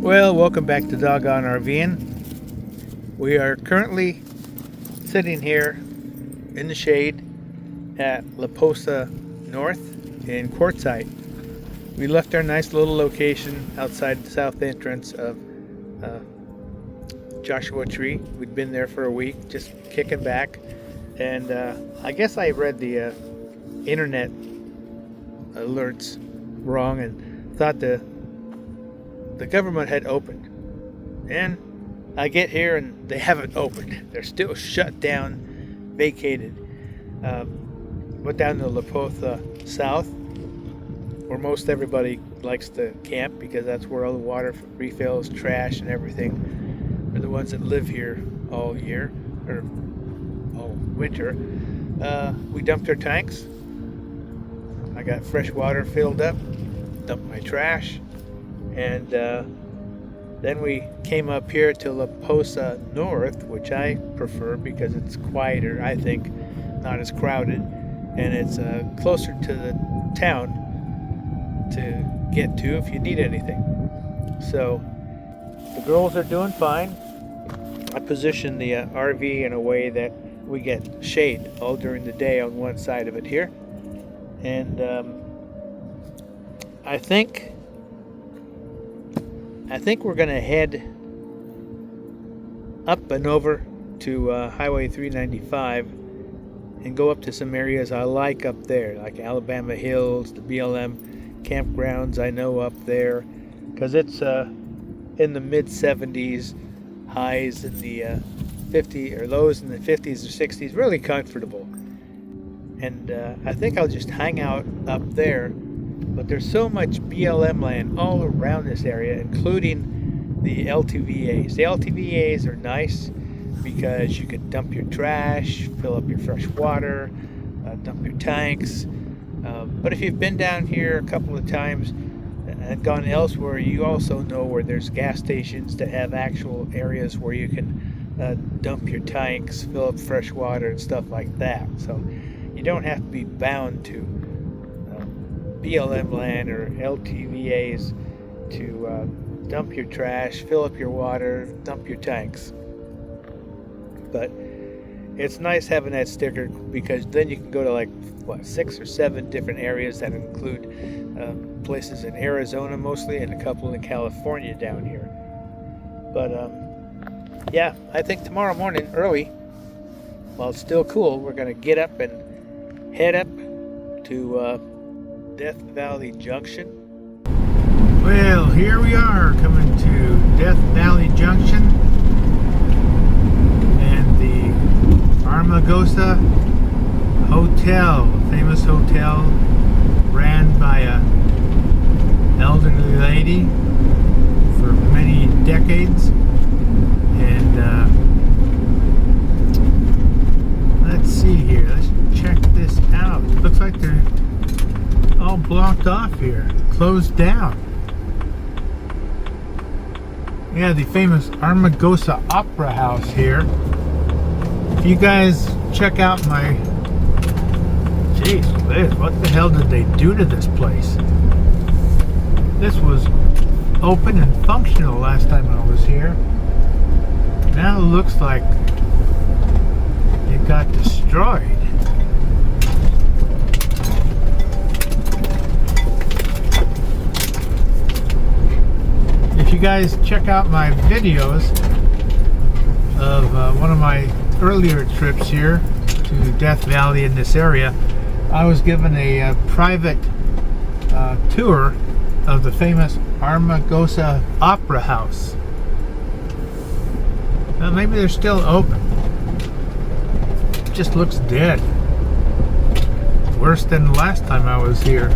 Well, welcome back to Doggone RV'N. We are currently sitting here in the shade at La Posa North in Quartzite. We left our nice little location outside the south entrance of Joshua Tree. We'd been there for a week, just kicking back. And I guess I read the internet alerts wrong and thought the government had opened. And I get here and they haven't opened. They're still shut down, vacated. Went down to La Posa South, where most everybody likes to camp because that's where all the water refills, trash, and everything are the ones that live here all year, or all winter. We dumped our tanks. I got fresh water filled up, dumped my trash, and then we came up here to La Posa North, which I prefer because it's quieter, I think, not as crowded, and it's closer to the town to get to if you need anything. So the girls are doing fine. I positioned the RV in a way that we get shade all during the day on one side of it here, and I think we're gonna head up and over to Highway 395 and go up to some areas I like up there, like Alabama Hills, the BLM campgrounds I know up there, because it's in the mid 70s, highs in the 50 or lows in the 50s or 60s, really comfortable. And I think I'll just hang out up there. But there's so much BLM land all around this area, including the LTVAs. The LTVAs are nice because you can dump your trash, fill up your fresh water, dump your tanks. But if you've been down here a couple of times and gone elsewhere, you also know where there's gas stations that have actual areas where you can dump your tanks, fill up fresh water and stuff like that. So you don't have to be bound to BLM land or LTVAs to dump your trash, fill up your water, dump your tanks. But it's nice having that sticker because then you can go to like 6 or 7 different areas that include places in Arizona mostly and a couple in California down here. But yeah, I think tomorrow morning early, while it's still cool, we're going to get up and head up to Death Valley Junction. Well, here we are coming to Death Valley Junction and the Armagosa Hotel, a famous hotel ran by a elderly lady for many decades. And let's see here, let's check this out. Looks like they're all blocked off here, closed down. Yeah, the famous Armagosa Opera House here. If you guys check out my... Jeez, what the hell did they do to this place? This was open and functional last time I was here. Now it looks like it got destroyed. If you guys check out my videos of one of my earlier trips here to Death Valley in this area, I was given a private tour of the famous Armagosa Opera House. Well, maybe they're still open. It just looks dead. Worse than the last time I was here.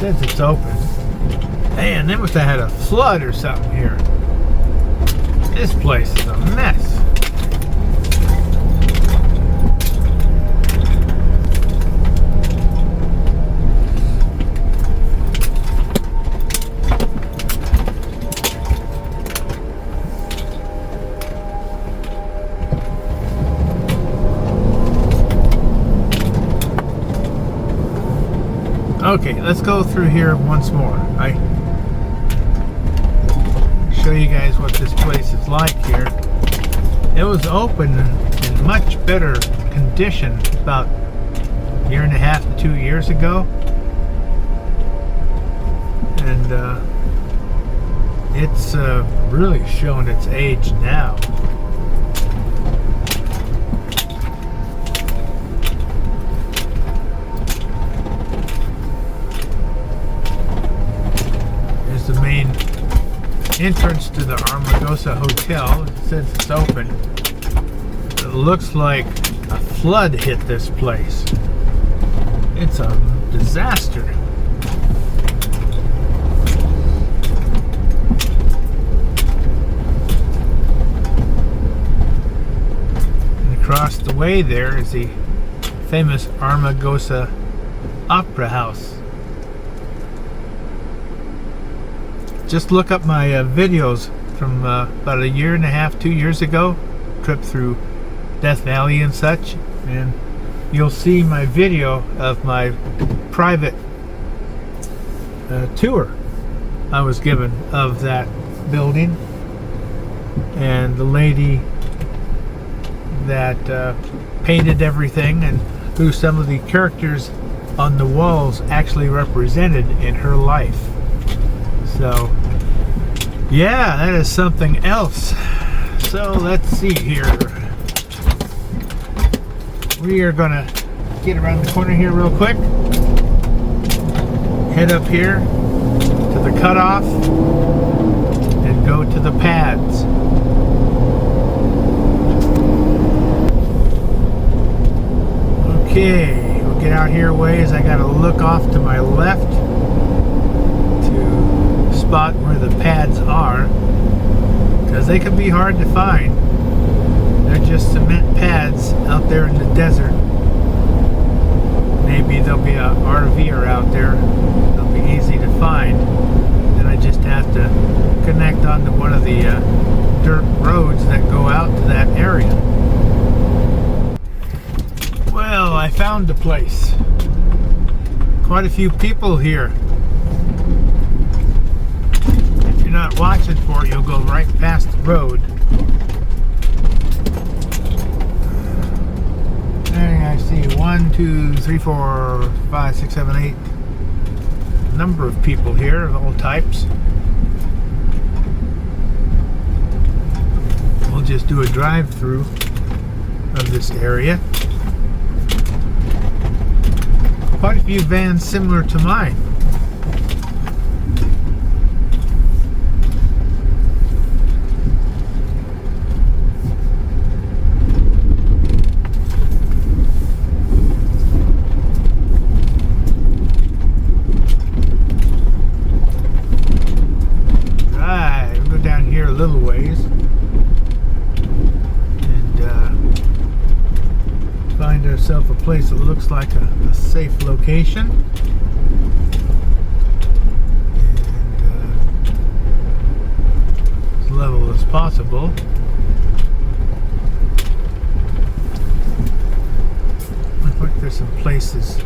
Says it's open. Man, they must have had a flood or something here. This place is a mess. Okay, let's go through here once more. I show you guys what this place is like here. It was open in much better condition about a year and a half to 2 years ago, and it's really showing its age now. There's the main entrance to the Armagosa Hotel. It says it's open. It looks like a flood hit this place. It's a disaster. And across the way there is the famous Armagosa Opera House. Just look up my videos from about a year and a half, 2 years ago, trip through Death Valley and such, and you'll see my video of my private tour I was given of that building, and the lady that painted everything and who some of the characters on the walls actually represented in her life. So yeah, that is something else. So let's see here. We are gonna get around the corner here real quick, head up here to the cutoff, and go to the pads. Okay, we'll get out here a ways. I gotta look off to my left to spot where the pads are, because they can be hard to find. They're just cement pads out there in the desert. Maybe there'll be a RVer out there. They'll be easy to find. Then I just have to connect onto one of the dirt roads that go out to that area. Well, I found the place. Quite a few people here. If you're not watching for it, you'll go right past the road. I see 1, 2, 3, 4, 5, 6, 7, 8. A number of people here of all types. We'll just do a drive-through of this area. Quite a few vans similar to mine. Little ways and find ourselves a place that looks like a safe location, and as level as possible. Looks like there's some places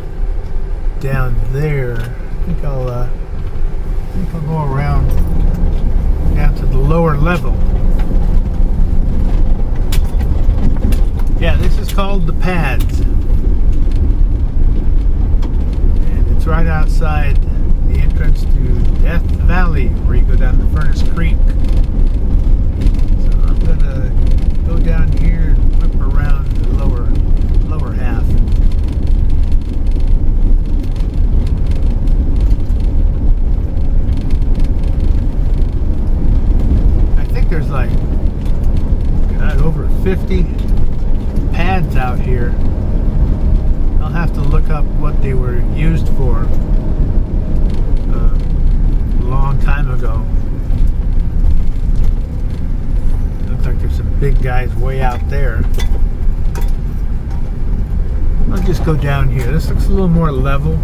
down there. I think I'll go around down to the lower level. Yeah, this is called the pads, and it's right outside the entrance to Death Valley, where you go down to Furnace Creek. So I'm gonna go down here and whip around the lower half. There's like over 50 pads out here. I'll have to look up what they were used for a long time ago. Looks like there's some big guys way out there. I'll just go down here. This looks a little more level.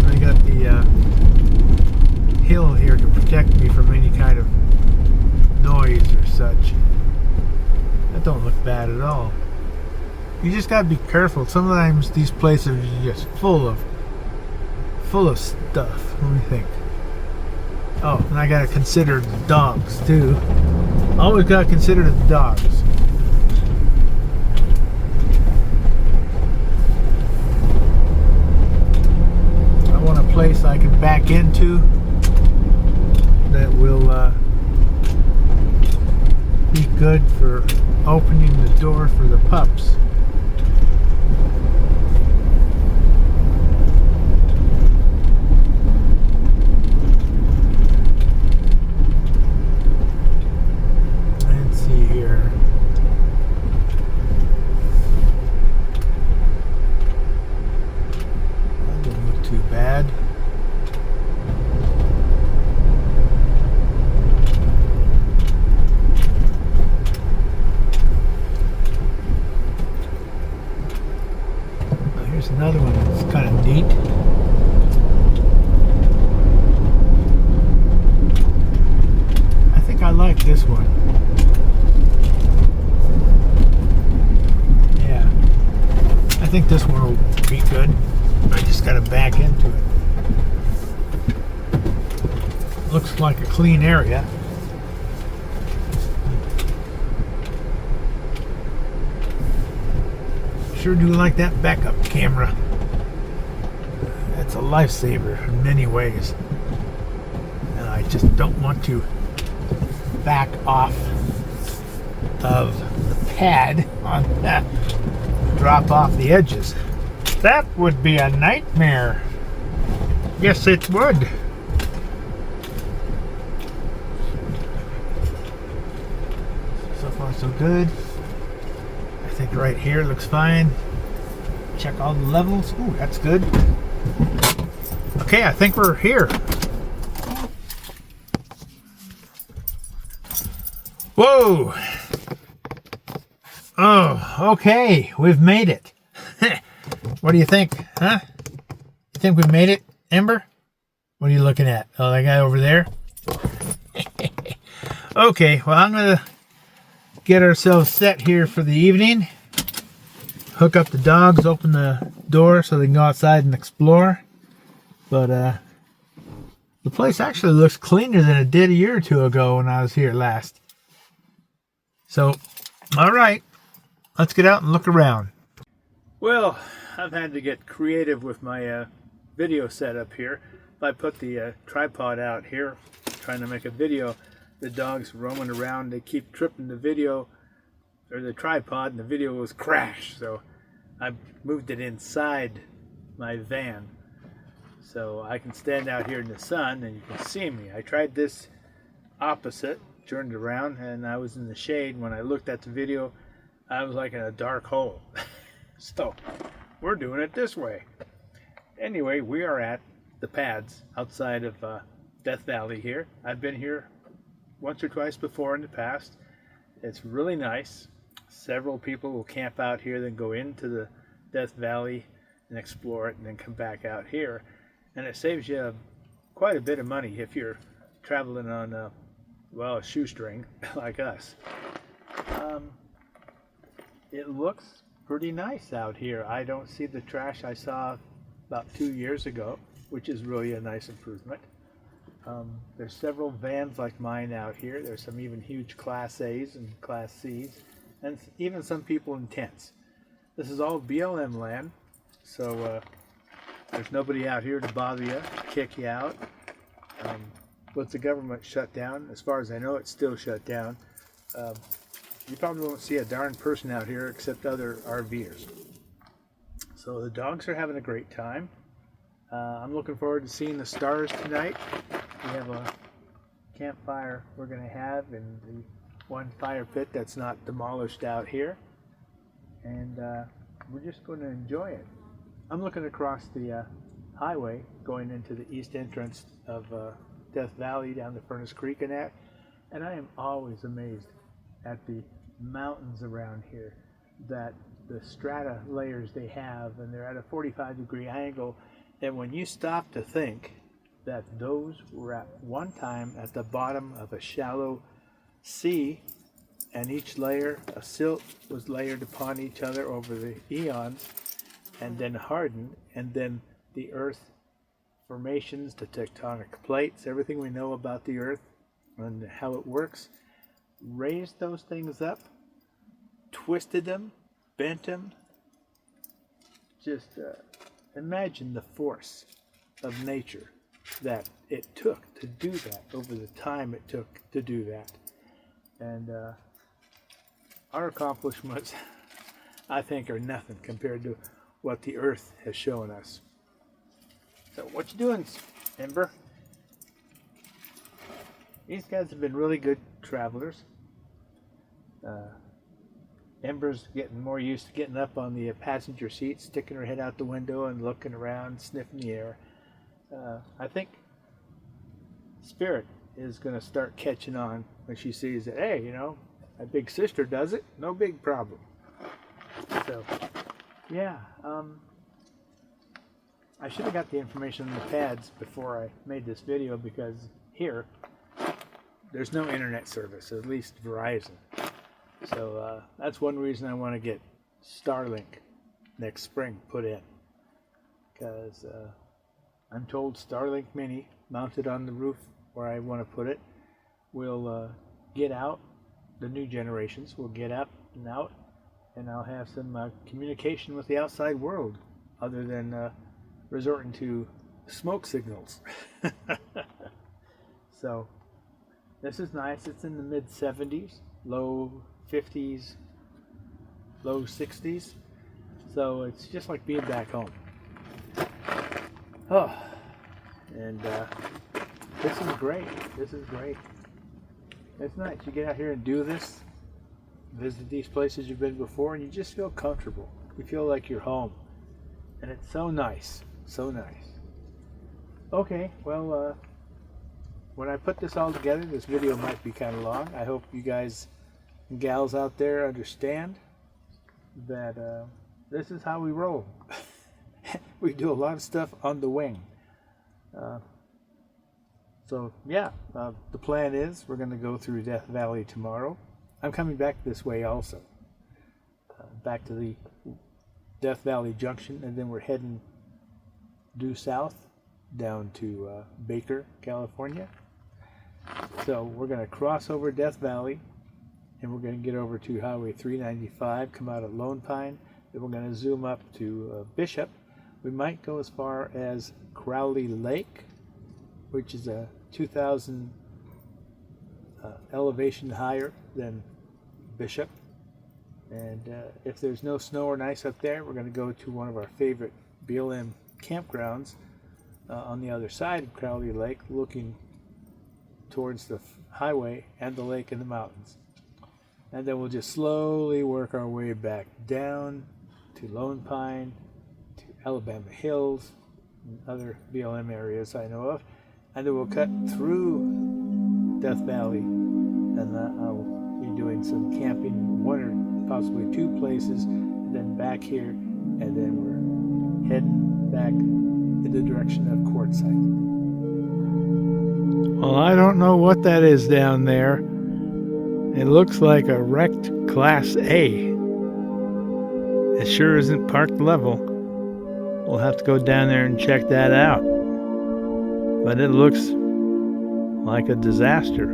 I got the hill here to protect me from any kind of noise or such. That don't look bad at all. You just gotta be careful. Sometimes these places are just full of full of stuff. Let me think. Oh, and I gotta consider the dogs too. Always gotta consider the dogs. I want a place I can back into that will be good for opening the door for the pups. Another one that's kind of neat. I think I like this one. Yeah, I think this one will be good. I just got to back into it. Looks like a clean area. Sure do like that backup camera. That's a lifesaver in many ways. And I just don't want to back off of the pad on that. Drop off the edges. That would be a nightmare. Yes, it would. So far, so good. I think right here looks fine. Check all the levels. Ooh, that's good. Okay, I think we're here. Whoa! Oh, okay. We've made it. What do you think? Huh? You think we've made it, Ember? What are you looking at? Oh, that guy over there? Okay, well, I'm going to get ourselves set here for the evening. Hook up the dogs, open the door so they can go outside and explore. But the place actually looks cleaner than it did a year or two ago when I was here last. So, all right, let's get out and look around. Well, I've had to get creative with my video setup here. I put the tripod out here, trying to make a video. The dogs roaming around, they keep tripping the video or the tripod, and the video was crashed. So I moved it inside my van so I can stand out here in the sun and you can see me. I tried this opposite, turned around, and I was in the shade. When I looked at the video, I was like in a dark hole. So we're doing it this way. Anyway, we are at the pads outside of Death Valley here. I've been here once or twice before in the past. It's really nice. Several people will camp out here, then go into the Death Valley and explore it, and then come back out here. And it saves you quite a bit of money if you're traveling on well, a shoestring like us. It looks pretty nice out here. I don't see the trash I saw about 2 years ago, which is really a nice improvement. There's several vans like mine out here. There's some even huge Class A's and Class C's, and even some people in tents. This is all BLM land, so there's nobody out here to bother you, kick you out. Once the government shut down, as far as I know, it's still shut down. You probably won't see a darn person out here except other RVers. So the dogs are having a great time. I'm looking forward to seeing the stars tonight. We have a campfire we're going to have in the one fire pit that's not demolished out here. And we're just going to enjoy it. I'm looking across the highway going into the east entrance of Death Valley down to Furnace Creek and that. And I am always amazed at the mountains around here, that the strata layers they have, and they're at a 45-degree angle. And when you stop to think that those were at one time at the bottom of a shallow sea, and each layer of silt was layered upon each other over the eons and then hardened, and then the earth formations, the tectonic plates, everything we know about the Earth and how it works, raised those things up, twisted them, bent them. Just imagine the force of nature that it took to do that, over the time it took to do that. And our accomplishments, I think, are nothing compared to what the Earth has shown us. So what you doing, Ember? These guys have been really good travelers. Ember's getting more used to getting up on the passenger seat, sticking her head out the window and looking around, sniffing the air. I think Spirit is going to start catching on when she sees that, hey, you know, my big sister does it, no big problem. So, yeah, I should have got the information on the pads before I made this video, because here, there's no internet service, at least Verizon. So that's one reason I want to get Starlink next spring put in, because I'm told Starlink Mini mounted on the roof where I want to put it will get out, the new generations will get up and out, and I'll have some communication with the outside world other than resorting to smoke signals. So this is nice. It's in the mid 70s, low 50s, low 60s. So it's just like being back home. Oh, and this is great. This is great. It's nice. You get out here and do this, visit these places you've been before, and you just feel comfortable. You feel like you're home. And it's so nice. So nice. Okay, well, when I put this all together, this video might be kind of long. I hope you guys and gals out there understand that this is how we roll. We do a lot of stuff on the wing. So yeah, the plan is we're going to go through Death Valley tomorrow. I'm coming back this way also, back to the Death Valley Junction, and then we're heading due south down to Baker, California. So we're going to cross over Death Valley, and we're going to get over to Highway 395, come out of Lone Pine, then we're going to zoom up to Bishop. We might go as far as Crowley Lake, which is a 2,000 elevation higher than Bishop. And if there's no snow or ice up there, we're going to go to one of our favorite BLM campgrounds on the other side of Crowley Lake, looking towards the highway and the lake and the mountains. And then we'll just slowly work our way back down to Lone Pine, to Alabama Hills, and other BLM areas I know of. And then we'll cut through Death Valley, and I'll be doing some camping in one or possibly two places, and then back here, and then we're heading back in the direction of Quartzsite. Well, I don't know what that is down there. It looks like a wrecked Class A. It sure isn't parked level. We'll have to go down there and check that out. But it looks like a disaster.